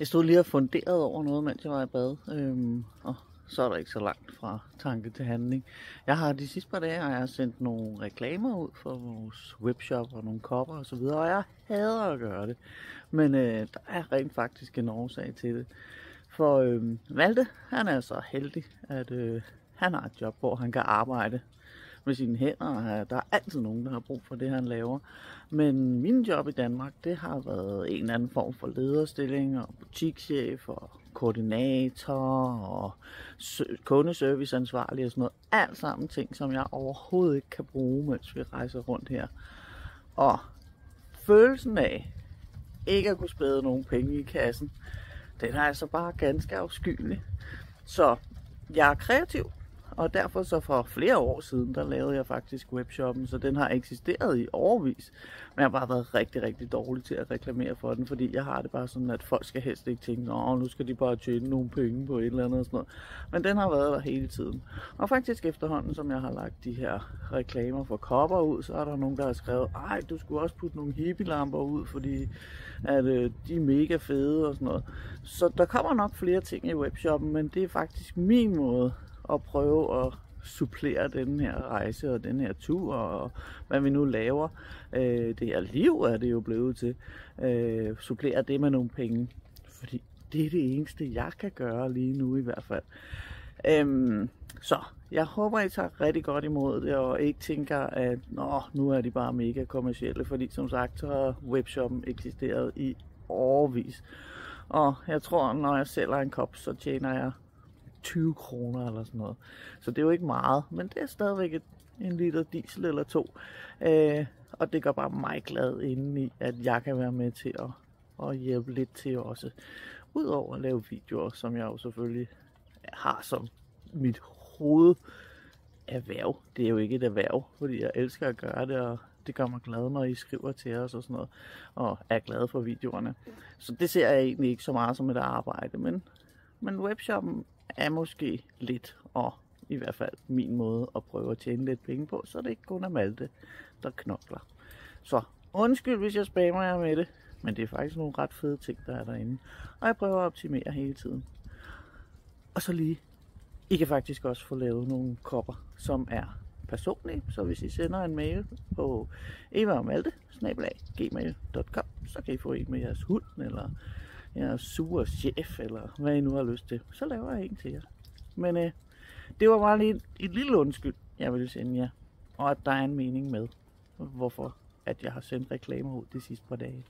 Jeg stod lige og funderede over noget, mens jeg var i bad. Og så er der ikke så langt fra tanke til handling. Jeg har de sidste par dage har jeg sendt nogle reklamer ud for vores webshop og nogle kopper og så videre, og jeg hader at gøre det. Men der er rent faktisk en årsag til det. For Malte, han er så heldig, at han har et job, hvor han kan arbejde med sine hænder. Der er altid nogen, der har brug for det, han laver. Men min job i Danmark, det har været en eller anden form for lederstilling og butikschef og koordinator og kundeserviceansvarlig og sådan noget. Alt sammen ting, som jeg overhovedet ikke kan bruge, mens vi rejser rundt her. Og følelsen af ikke at kunne spæde nogen penge i kassen, den er altså bare ganske afskyelig. Så jeg er kreativ. Og derfor så for flere år siden, der lavede jeg faktisk webshoppen, så den har eksisteret i årevis. Men jeg har bare været rigtig, rigtig dårlig til at reklamere for den, fordi jeg har det bare sådan, at folk skal helst ikke tænke, nu skal de bare tjene nogle penge på et eller andet og sådan noget. Men den har været der hele tiden. Og faktisk efterhånden, som jeg har lagt de her reklamer for kopper ud, så er der nogen, der har skrevet, ej, du skulle også putte nogle hippie-lamper ud, fordi at, de er mega fede og sådan noget. Så der kommer nok flere ting i webshoppen, men det er faktisk min måde at prøve at supplere den her rejse og den her tur og hvad vi nu laver. Det her liv er det jo blevet til. Supplere det med nogle penge. Fordi det er det eneste, jeg kan gøre lige nu i hvert fald. Så jeg håber, I tager rigtig godt imod det og ikke tænker, at nu er de bare mega kommercielle. Fordi som sagt, så har webshoppen eksisteret i årevis. Og jeg tror, når jeg sælger en kop, så tjener jeg 20 kroner eller sådan noget. Så det er jo ikke meget, men det er stadigvæk en liter diesel eller to. Og det gør bare mig glad indeni, at jeg kan være med til at hjælpe lidt til også. Udover at lave videoer, som jeg jo selvfølgelig har som mit hovederhverv. Det er jo ikke et erhverv, fordi jeg elsker at gøre det, og det gør mig glad, når I skriver til os og sådan noget, og er glad for videoerne. Så det ser jeg egentlig ikke så meget som et arbejde, men webshoppen er måske lidt, og i hvert fald min måde at prøve at tjene lidt penge på, så det ikke kun er Malte, der knokler. Så undskyld, hvis jeg spammer jer med det, men det er faktisk nogle ret fede ting, der er derinde. Og jeg prøver at optimere hele tiden. Og så lige, I kan faktisk også få lavet nogle kopper, som er personlige. Så hvis I sender en mail på evaogmalte@gmail.com, så kan I få en med jeres hund, eller jeres sure chef, eller hvad I nu har lyst til. Så laver jeg en til jer. Men det var bare lige et lille undskyld, jeg ville sende jer. Og at der er en mening med, hvorfor at jeg har sendt reklamer ud de sidste par dage.